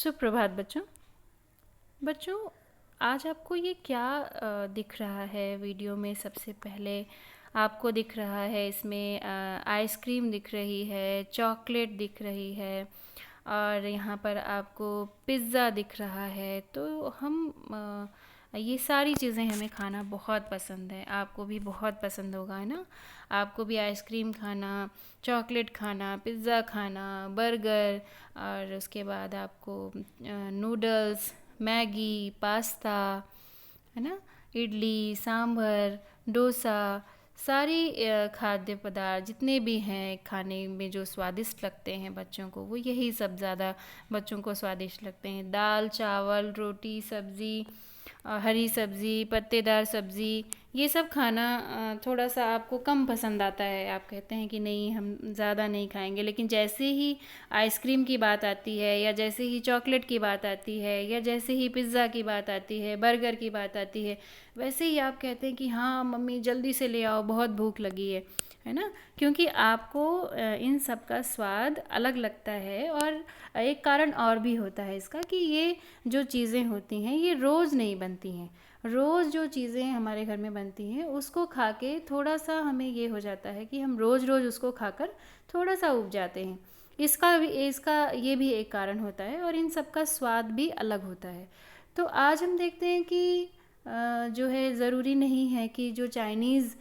सुप्रभात बच्चों। बच्चों, आज आपको ये क्या दिख रहा है वीडियो में? सबसे पहले आपको दिख रहा है इसमें आइसक्रीम दिख रही है, चॉकलेट दिख रही है और यहाँ पर आपको पिज़्ज़ा दिख रहा है। तो ये सारी चीज़ें हमें खाना बहुत पसंद है। आपको भी बहुत पसंद होगा, है ना? आपको भी आइसक्रीम खाना, चॉकलेट खाना, पिज़्ज़ा खाना, बर्गर और उसके बाद आपको नूडल्स, मैगी, पास्ता, है ना, इडली, सांभर, डोसा, सारी खाद्य पदार्थ जितने भी हैं खाने में जो स्वादिष्ट लगते हैं बच्चों को, वो यही सब ज़्यादा बच्चों को स्वादिष्ट लगते हैं। दाल, चावल, रोटी, सब्ज़ी, हरी सब्ज़ी, पत्तेदार सब्ज़ी, ये सब खाना थोड़ा सा आपको कम पसंद आता है। आप कहते हैं कि नहीं, हम ज़्यादा नहीं खाएंगे। लेकिन जैसे ही आइसक्रीम की बात आती है, या जैसे ही चॉकलेट की बात आती है, या जैसे ही पिज़्ज़ा की बात आती है, बर्गर की बात आती है, वैसे ही आप कहते हैं कि हाँ मम्मी जल्दी से ले आओ, बहुत भूख लगी है ना? क्योंकि आपको इन सब का स्वाद अलग लगता है। और एक कारण और भी होता है इसका कि ये जो चीज़ें होती हैं ये रोज़ नहीं बनती हैं। रोज़ जो चीज़ें हमारे घर में बनती हैं उसको खा के थोड़ा सा हमें ये हो जाता है कि हम रोज़ रोज़ उसको खाकर थोड़ा सा ऊब जाते हैं। इसका ये भी एक कारण होता है और इन सब का स्वाद भी अलग होता है। तो आज हम देखते हैं कि जो है ज़रूरी नहीं है कि जो चाइनीज़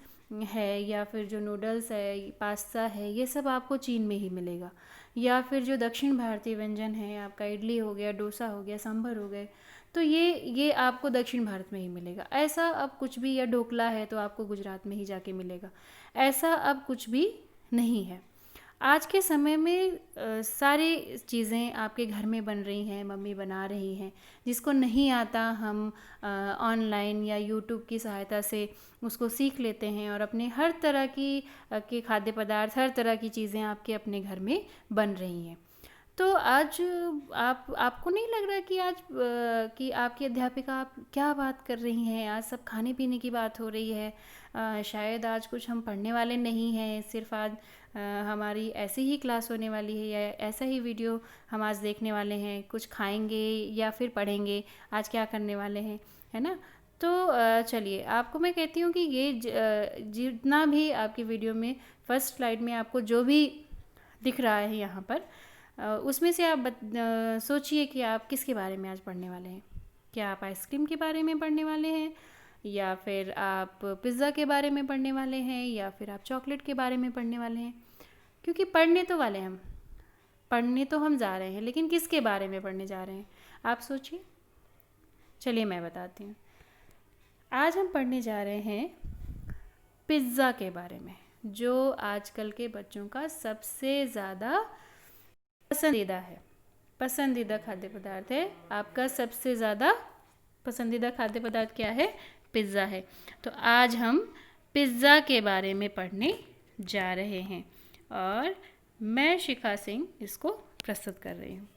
है या फिर जो नूडल्स है, पास्ता है, ये सब आपको चीन में ही मिलेगा। या फिर जो दक्षिण भारतीय व्यंजन है, आपका इडली हो गया, डोसा हो गया, सांभर हो गए, तो ये आपको दक्षिण भारत में ही मिलेगा। ऐसा अब कुछ भी, या ढोकला है तो आपको गुजरात में ही जाके मिलेगा, ऐसा अब कुछ भी नहीं है। आज के समय में सारी चीज़ें आपके घर में बन रही हैं, मम्मी बना रही हैं। जिसको नहीं आता हम ऑनलाइन या यूट्यूब की सहायता से उसको सीख लेते हैं और अपने हर तरह के खाद्य पदार्थ, हर तरह की चीज़ें आपके अपने घर में बन रही हैं। तो आज आपको नहीं लग रहा कि आज कि आपकी अध्यापिका आप क्या बात कर रही हैं? आज सब खाने पीने की बात हो रही है। शायद आज कुछ हम पढ़ने वाले नहीं हैं, सिर्फ आज हमारी ऐसी ही क्लास होने वाली है, या ऐसा ही वीडियो हम आज देखने वाले हैं। कुछ खाएंगे या फिर पढ़ेंगे, आज क्या करने वाले हैं, है ना? तो चलिए, आपको मैं कहती हूँ कि ये जितना भी आपकी वीडियो में फर्स्ट स्लाइड में आपको जो भी दिख रहा है यहाँ पर, उसमें से आप सोचिए कि आप किसके बारे में आज पढ़ने वाले हैं। क्या आप आइसक्रीम के बारे में पढ़ने वाले हैं, या फिर आप पिज़्ज़ा के बारे में पढ़ने वाले हैं, या फिर आप चॉकलेट के बारे में पढ़ने वाले हैं? क्योंकि पढ़ने तो वाले हम, पढ़ने तो हम जा रहे हैं, लेकिन किसके बारे में पढ़ने जा रहे हैं आप सोचिए। चलिए मैं बताती हूँ। आज हम पढ़ने जा रहे हैं पिज़्ज़ा के बारे में, जो आजकल के बच्चों का सबसे ज़्यादा पसंदीदा खाद्य पदार्थ है। आपका सबसे ज़्यादा पसंदीदा खाद्य पदार्थ क्या है? पिज़्ज़ा है। तो आज हम पिज़्ज़ा के बारे में पढ़ने जा रहे हैं और मैं शिखा सिंह इसको प्रस्तुत कर रही हूँ।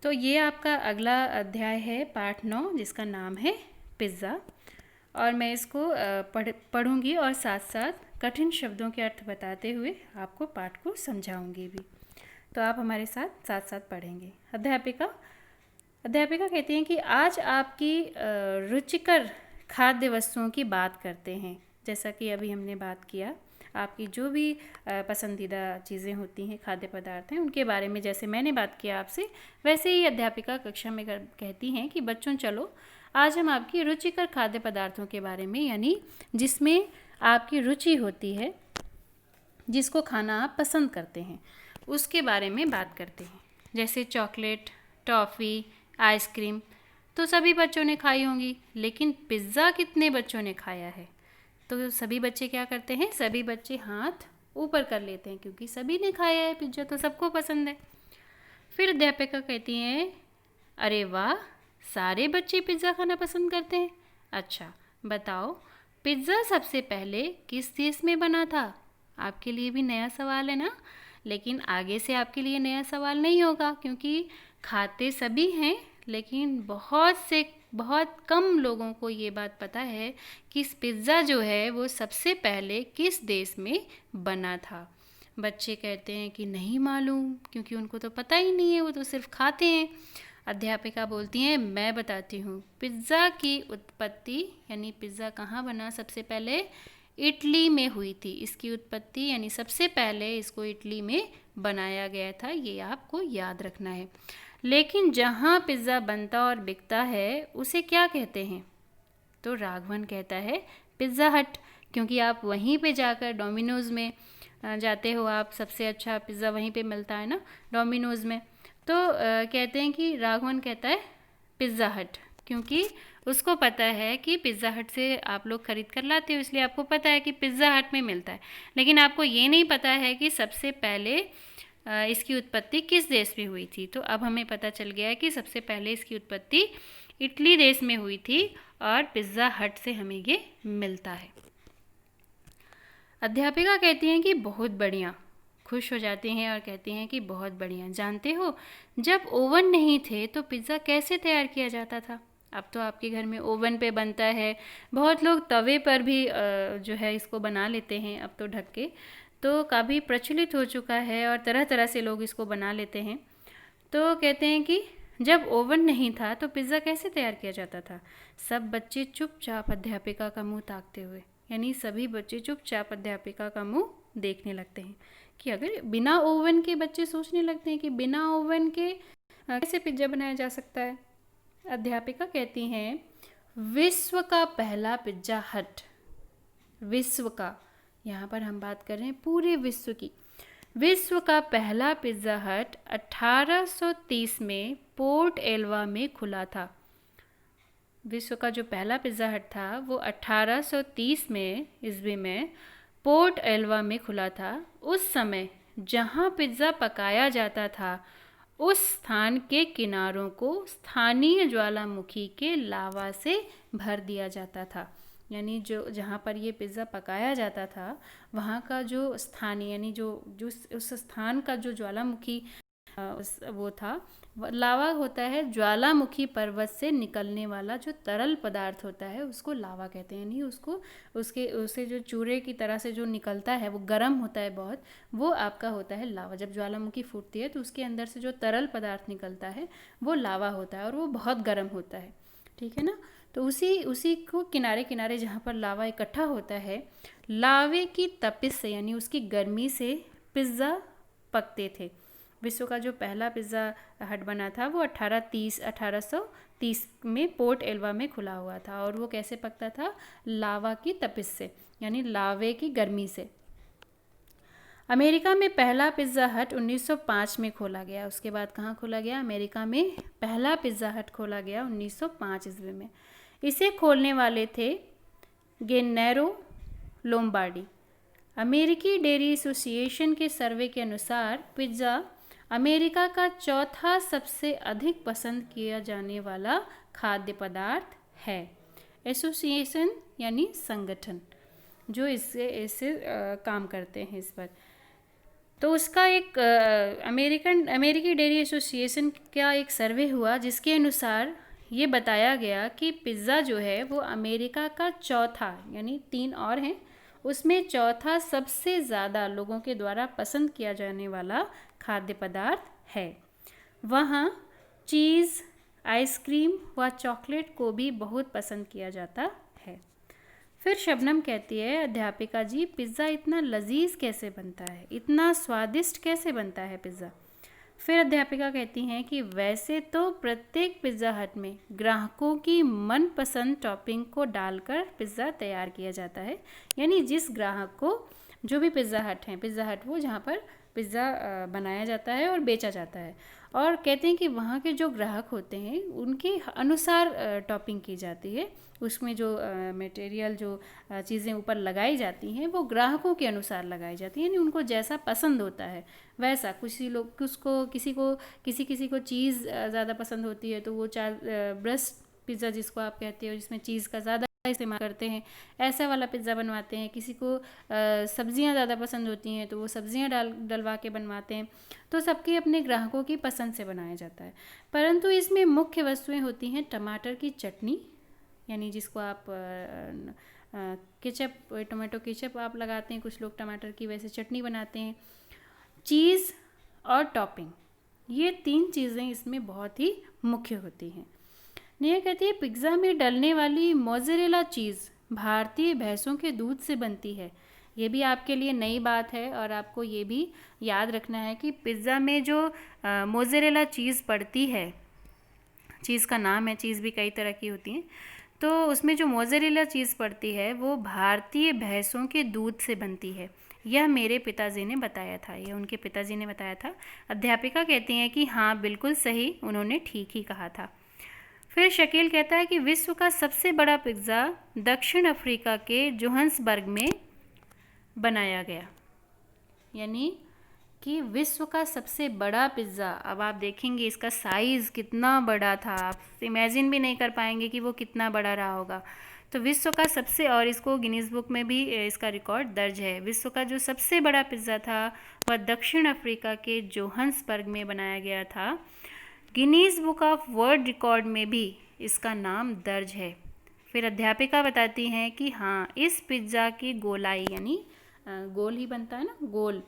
तो ये आपका अगला अध्याय है, पाठ 9, जिसका नाम है पिज़्ज़ा। और मैं इसको पढ़ूंगी और साथ साथ कठिन शब्दों के अर्थ बताते हुए आपको पाठ को समझाऊंगी भी। तो आप हमारे साथ साथ साथ पढ़ेंगे। अध्यापिका कहती हैं कि आज आपकी रुचिकर खाद्य वस्तुओं की बात करते हैं। जैसा कि अभी हमने बात किया, आपकी जो भी पसंदीदा चीज़ें होती हैं, खाद्य पदार्थ हैं, उनके बारे में जैसे मैंने बात किया आपसे, वैसे ही अध्यापिका कक्षा में कहती हैं कि बच्चों चलो, आज हम आपकी रुचिकर खाद्य पदार्थों के बारे में, यानी जिसमें आपकी रुचि होती है, जिसको खाना आप पसंद करते हैं, उसके बारे में बात करते हैं। जैसे चॉकलेट, टॉफ़ी, आइसक्रीम तो सभी बच्चों ने खाई होंगी, लेकिन पिज़्ज़ा कितने बच्चों ने खाया है? तो सभी बच्चे क्या करते हैं? सभी बच्चे हाथ ऊपर कर लेते हैं, क्योंकि सभी ने खाया है पिज़्ज़ा, तो सबको पसंद है। फिर अध्यापिका कहती हैं, अरे वाह, सारे बच्चे पिज़्ज़ा खाना पसंद करते हैं। अच्छा बताओ, पिज़्ज़ा सबसे पहले किस देश में बना था? आपके लिए भी नया सवाल है ना? लेकिन आगे से आपके लिए नया सवाल नहीं होगा, क्योंकि खाते सभी हैं, लेकिन बहुत कम लोगों को ये बात पता है कि पिज़्ज़ा जो है वो सबसे पहले किस देश में बना था। बच्चे कहते हैं कि नहीं मालूम, क्योंकि उनको तो पता ही नहीं है, वो तो सिर्फ खाते हैं। अध्यापिका बोलती हैं मैं बताती हूँ। पिज़्ज़ा की उत्पत्ति यानी पिज़्ज़ा कहाँ बना सबसे पहले? इटली में हुई थी। इसकी उत्पत्ति यानी सबसे पहले इसको इटली में बनाया गया था, ये आपको याद रखना है। लेकिन जहाँ पिज़्ज़ा बनता और बिकता है उसे क्या कहते हैं? तो राघवन कहता है पिज़्ज़ा हट, क्योंकि आप वहीं पे जाकर डोमिनोज़ में जाते हो, आप सबसे अच्छा पिज़्ज़ा वहीं पे मिलता है ना, डोमिनोज़ में। तो कहते हैं कि राघवन कहता है पिज़्ज़ा हट, क्योंकि उसको पता है कि पिज़्ज़ा हट से आप लोग ख़रीद कर लाते हो, इसलिए आपको पता है कि पिज़्ज़ा हट में मिलता है। लेकिन आपको ये नहीं पता है कि सबसे पहले इसकी उत्पत्ति किस देश में हुई थी। तो अब हमें पता चल गया है कि सबसे पहले इसकी उत्पत्ति इटली देश में हुई थी और पिज़्ज़ा हट से हमें ये मिलता है। अध्यापिका कहती हैं कि बहुत बढ़िया, खुश हो जाते हैं और कहती हैं कि बहुत बढ़िया। जानते हो, जब ओवन नहीं थे तो पिज़्ज़ा कैसे तैयार किया जाता था? अब तो आपके घर में ओवन पे बनता है, बहुत लोग तवे पर भी जो है इसको बना लेते हैं अब तो ढक के, तो काफ़ी प्रचलित हो चुका है और तरह तरह से लोग इसको बना लेते हैं। तो कहते हैं कि जब ओवन नहीं था तो पिज़्ज़ा कैसे तैयार किया जाता था? सब बच्चे चुपचाप अध्यापिका का मुंह ताकते हुए, यानी सभी बच्चे चुपचाप अध्यापिका का मुंह देखने लगते हैं कि अगर बिना ओवन के, बच्चे सोचने लगते हैं कि बिना ओवन के कैसे पिज़्ज़ा बनाया जा सकता है। अध्यापिका कहती हैं विश्व का पहला पिज़्ज़ा हट, विश्व का, यहाँ पर हम बात कर रहे हैं पूरे विश्व की। विश्व का पहला पिज़्ज़ा हट 1830 में पोर्ट एल्वा में खुला था। विश्व का जो पहला पिज़्ज़ा हट था वो 1830 में ईस्वी में पोर्ट एल्वा में खुला था। उस समय जहाँ पिज़्ज़ा पकाया जाता था उस स्थान के किनारों को स्थानीय ज्वालामुखी के लावा से भर दिया जाता था। यानी जो जहाँ पर ये पिज़्ज़ा पकाया जाता था वहाँ का जो स्थानीय यानी जो जो उस स्थान का जो ज्वालामुखी वो था, लावा होता है ज्वालामुखी पर्वत से निकलने वाला जो तरल पदार्थ होता है उसको लावा कहते हैं। यानी उसको उसे जो चूरे की तरह से जो निकलता है वो गर्म होता है बहुत, वो आपका होता है लावा। जब ज्वालामुखी फूटती है तो उसके अंदर से जो तरल पदार्थ निकलता है वो लावा होता है और वो बहुत गर्म होता है, ठीक है ना। तो उसी को किनारे किनारे जहाँ पर लावा इकट्ठा होता है, लावे की तपिश से यानी उसकी गर्मी से पिज़्ज़ा पकते थे। विश्व का जो पहला पिज़्ज़ा हट बना था वो 1830 में पोर्ट एल्वा में खुला हुआ था और वो कैसे पकता था? लावा की तपिश से, यानी लावे की गर्मी से। अमेरिका में पहला पिज़्ज़ा हट 1905 में खोला गया। उसके बाद कहाँ खोला गया? अमेरिका में पहला पिज़्ज़ा हट खोला गया 1905 ईस्वी में। इसे खोलने वाले थे गेन्नेरो लोम्बार्डी। अमेरिकी डेयरी एसोसिएशन के सर्वे के अनुसार पिज़्ज़ा अमेरिका का चौथा सबसे अधिक पसंद किया जाने वाला खाद्य पदार्थ है। एसोसिएशन यानी संगठन जो इससे काम करते हैं इस पर। तो उसका एक अमेरिकी डेयरी एसोसिएशन का एक सर्वे हुआ जिसके अनुसार ये बताया गया कि पिज़्ज़ा जो है वो अमेरिका का चौथा, यानी 3 और हैं, उसमें चौथा सबसे ज़्यादा लोगों के द्वारा पसंद किया जाने वाला खाद्य पदार्थ है। वहाँ चीज़, आइसक्रीम व चॉकलेट को भी बहुत पसंद किया जाता है। फिर शबनम कहती है अध्यापिका जी पिज़्ज़ा इतना लजीज कैसे बनता है, इतना स्वादिष्ट कैसे बनता है पिज़्ज़ा? फिर अध्यापिका कहती हैं कि वैसे तो प्रत्येक पिज़्ज़ा हट में ग्राहकों की मनपसंद टॉपिंग को डालकर पिज़्ज़ा तैयार किया जाता है। यानी जिस ग्राहक को जो भी पिज़्ज़ा हट वो जहाँ पर पिज़्ज़ा बनाया जाता है और बेचा जाता है, और कहते हैं कि वहाँ के जो ग्राहक होते हैं उनके अनुसार टॉपिंग की जाती है। उसमें जो मटेरियल जो चीज़ें ऊपर लगाई जाती हैं वो ग्राहकों के अनुसार लगाई जाती हैं, यानी उनको जैसा पसंद होता है वैसा। किसी को चीज़ ज़्यादा पसंद होती है तो वो ब्रस्ट पिज़्ज़ा जिसको आप कहते हो जिसमें चीज़ का ज़्यादा इस्तेमाल करते हैं, ऐसा वाला पिज़्ज़ा बनवाते हैं। किसी को सब्ज़ियाँ ज़्यादा पसंद होती हैं तो वो सब्ज़ियाँ डलवा के बनवाते हैं। तो सबके अपने ग्राहकों की पसंद से बनाया जाता है। परंतु इसमें मुख्य वस्तुएं होती हैं टमाटर की चटनी, यानी जिसको आप केचप, टोमेटो केचप आप लगाते हैं, कुछ लोग टमाटर की वैसे चटनी बनाते हैं। चीज़ और टॉपिंग, ये 3 चीज़ें इसमें बहुत ही मुख्य होती हैं। नेहा कहती है पिज़्ज़ा में डलने वाली मोज़रेला चीज़ भारतीय भैंसों के दूध से बनती है। ये भी आपके लिए नई बात है और आपको ये भी याद रखना है कि पिज़्ज़ा में जो मोज़रेला चीज़ पड़ती है, चीज़ का नाम है, चीज़ भी कई तरह की होती हैं, तो उसमें जो मोज़रेला चीज़ पड़ती है वो भारतीय भैंसों के दूध से बनती है। यह मेरे पिताजी ने बताया था, यह उनके पिताजी ने बताया था। अध्यापिका कहती हैं कि हाँ बिल्कुल सही, उन्होंने ठीक ही कहा था। फिर शकील कहता है कि विश्व का सबसे बड़ा पिज़्ज़ा दक्षिण अफ्रीका के जोहान्सबर्ग में बनाया गया। यानी कि विश्व का सबसे बड़ा पिज़्ज़ा, अब आप देखेंगे इसका साइज़ कितना बड़ा था, आप इमेजिन भी नहीं कर पाएंगे कि वो कितना बड़ा रहा होगा। तो विश्व का सबसे, और इसको गिनीज़ बुक में भी इसका रिकॉर्ड दर्ज है, विश्व का जो सबसे बड़ा पिज़्ज़ा था वह दक्षिण अफ्रीका के जोहान्सबर्ग में बनाया गया था। Guinness book of world record में भी इसका नाम दर्ज है। फिर अध्यापिका बताती हैं कि हाँ इस पिज़्ज़ा की गोलाई, यानी गोल ही बनता है ना, गोल,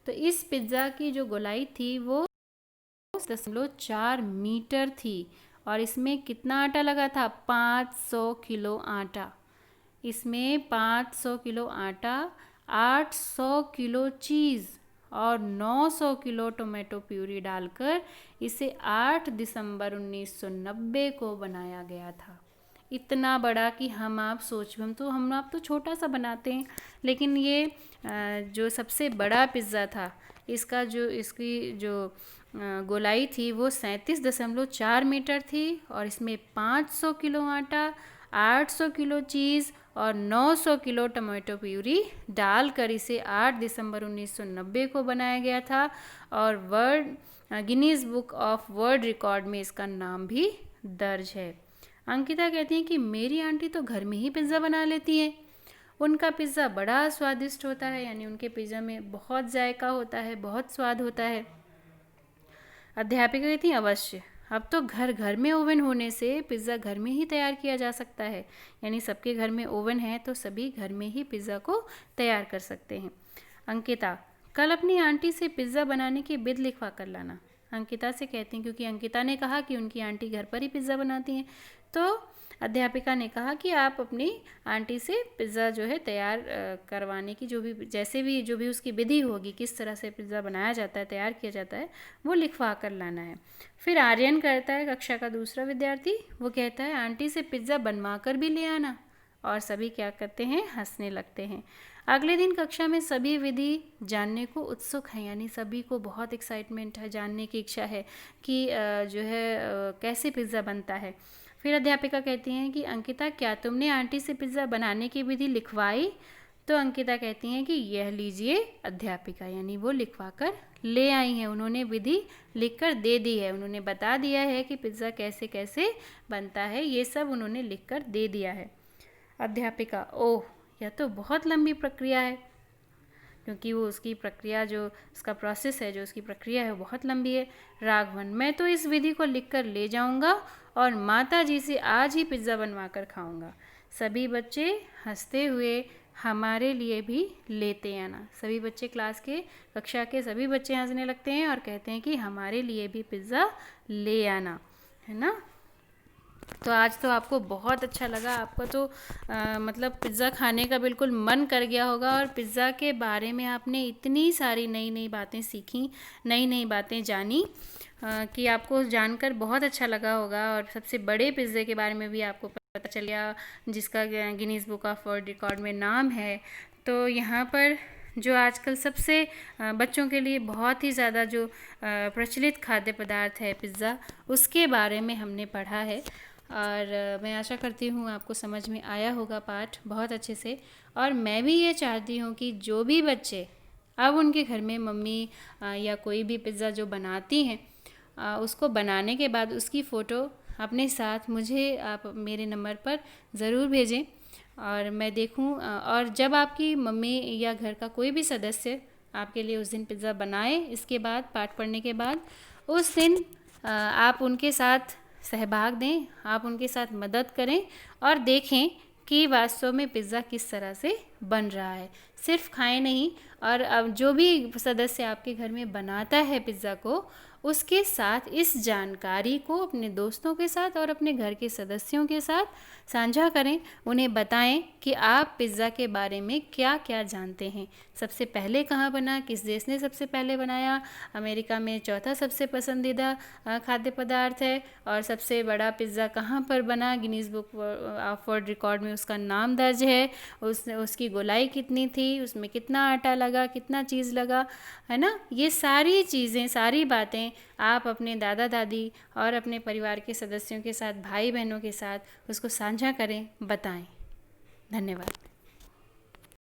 तो इस पिज़्ज़ा की जो गोलाई थी वो 4 मीटर थी और इसमें कितना आटा लगा था, 500 किलो आटा। इसमें 500 किलो आटा, 800 किलो चीज़ और 900 किलो टोमेटो प्यूरी डालकर इसे 8 दिसंबर 1990 को बनाया गया था। इतना बड़ा कि हम आप तो छोटा सा बनाते हैं, लेकिन ये जो सबसे बड़ा पिज़्ज़ा था इसकी जो गोलाई थी वो 37.4 मीटर थी और इसमें 500 किलो आटा, 800 किलो चीज़ और 900 किलो टमाटो प्यूरी डालकर इसे 8 दिसंबर 1990 को बनाया गया था और Guinness book of world record में इसका नाम भी दर्ज है। अंकिता कहती हैं कि मेरी आंटी तो घर में ही पिज़्ज़ा बना लेती हैं, उनका पिज़्ज़ा बड़ा स्वादिष्ट होता है, यानी उनके पिज़्ज़ा में बहुत जायका होता है, बहुत स्वाद होता है। अध्यापिका कहती हैं अवश्य, अब तो घर घर में ओवन होने से पिज़्ज़ा घर में ही तैयार किया जा सकता है, यानी सबके घर में ओवन है तो सभी घर में ही पिज़्ज़ा को तैयार कर सकते हैं। अंकिता, कल अपनी आंटी से पिज़्ज़ा बनाने की विधि लिखवा कर लाना। अंकिता से कहती हैं, क्योंकि अंकिता ने कहा कि उनकी आंटी घर पर ही पिज़्ज़ा बनाती हैं, तो अध्यापिका ने कहा कि आप अपनी आंटी से पिज़्ज़ा जो है तैयार करवाने की जो भी उसकी विधि होगी, किस तरह से पिज़्ज़ा बनाया जाता है, तैयार किया जाता है, वो लिखवा कर लाना है। फिर आर्यन करता है, कक्षा का दूसरा विद्यार्थी, वो कहता है आंटी से पिज़्ज़ा बनवा कर भी ले आना, और सभी क्या करते हैं, हंसने लगते हैं। अगले दिन कक्षा में सभी विधि जानने को उत्सुक हैं, यानी सभी को बहुत एक्साइटमेंट है, जानने की इच्छा है कि कैसे पिज़्ज़ा बनता है। फिर अध्यापिका कहती हैं कि अंकिता, क्या तुमने आंटी से पिज़्ज़ा बनाने की विधि लिखवाई? तो अंकिता कहती हैं कि यह लीजिए अध्यापिका, यानी वो लिखवा कर ले आई हैं, उन्होंने विधि लिख कर दे दी है, उन्होंने बता दिया है कि पिज़्ज़ा कैसे कैसे बनता है, ये सब उन्होंने लिख कर दे दिया है। अध्यापिका, ओह यह तो बहुत लंबी प्रक्रिया है, क्योंकि वो उसकी प्रक्रिया, जो उसका प्रोसेस है, जो उसकी प्रक्रिया है वो बहुत लंबी है। राघवन, मैं तो इस विधि को लिखकर ले जाऊंगा और माता जी से आज ही पिज़्ज़ा बनवा कर खाऊंगा। सभी बच्चे हंसते हुए हमारे लिए भी लेते आना। सभी बच्चे कक्षा के सभी बच्चे हंसने लगते हैं और कहते हैं कि हमारे लिए भी पिज़्ज़ा ले आना, है ना। तो आज तो आपको बहुत अच्छा लगा, आपको तो मतलब पिज़्ज़ा खाने का बिल्कुल मन कर गया होगा, और पिज़्ज़ा के बारे में आपने इतनी सारी नई नई बातें सीखी, नई नई बातें जानी कि आपको जानकर बहुत अच्छा लगा होगा। और सबसे बड़े पिज़्ज़े के बारे में भी आपको पता चल गया, जिसका Guinness book of world record में नाम है। तो यहाँ पर जो आजकल सबसे बच्चों के लिए बहुत ही ज़्यादा जो प्रचलित खाद्य पदार्थ है पिज़्ज़ा, उसके बारे में हमने पढ़ा है। और मैं आशा करती हूँ आपको समझ में आया होगा पाठ बहुत अच्छे से। और मैं भी ये चाहती हूँ कि जो भी बच्चे अब उनके घर में मम्मी या कोई भी पिज़्ज़ा जो बनाती हैं, उसको बनाने के बाद उसकी फ़ोटो अपने साथ मुझे आप मेरे नंबर पर ज़रूर भेजें और मैं देखूं। और जब आपकी मम्मी या घर का कोई भी सदस्य आपके लिए उस दिन पिज़्ज़ा बनाए, इसके बाद पाठ पढ़ने के बाद, उस दिन आप उनके साथ सहभाग दें, आप उनके साथ मदद करें और देखें कि वास्तव में पिज़्ज़ा किस तरह से बन रहा है। सिर्फ खाएं नहीं, और अब जो भी सदस्य आपके घर में बनाता है पिज़्ज़ा को, उसके साथ इस जानकारी को अपने दोस्तों के साथ और अपने घर के सदस्यों के साथ साझा करें। उन्हें बताएं कि आप पिज़्ज़ा के बारे में क्या क्या जानते हैं, सबसे पहले कहाँ बना, किस देश ने सबसे पहले बनाया, अमेरिका में चौथा सबसे पसंदीदा खाद्य पदार्थ है, और सबसे बड़ा पिज़्ज़ा कहाँ पर बना, Guinness book of world record में उसका नाम दर्ज है, उसकी गोलाई कितनी थी, उसमें कितना आटा लगा, कितना चीज़ लगा, है ना। ये सारी चीज़ें, सारी बातें आप अपने दादा दादी और अपने परिवार के सदस्यों के साथ, भाई बहनों के साथ उसको साझा करें, बताएं। धन्यवाद।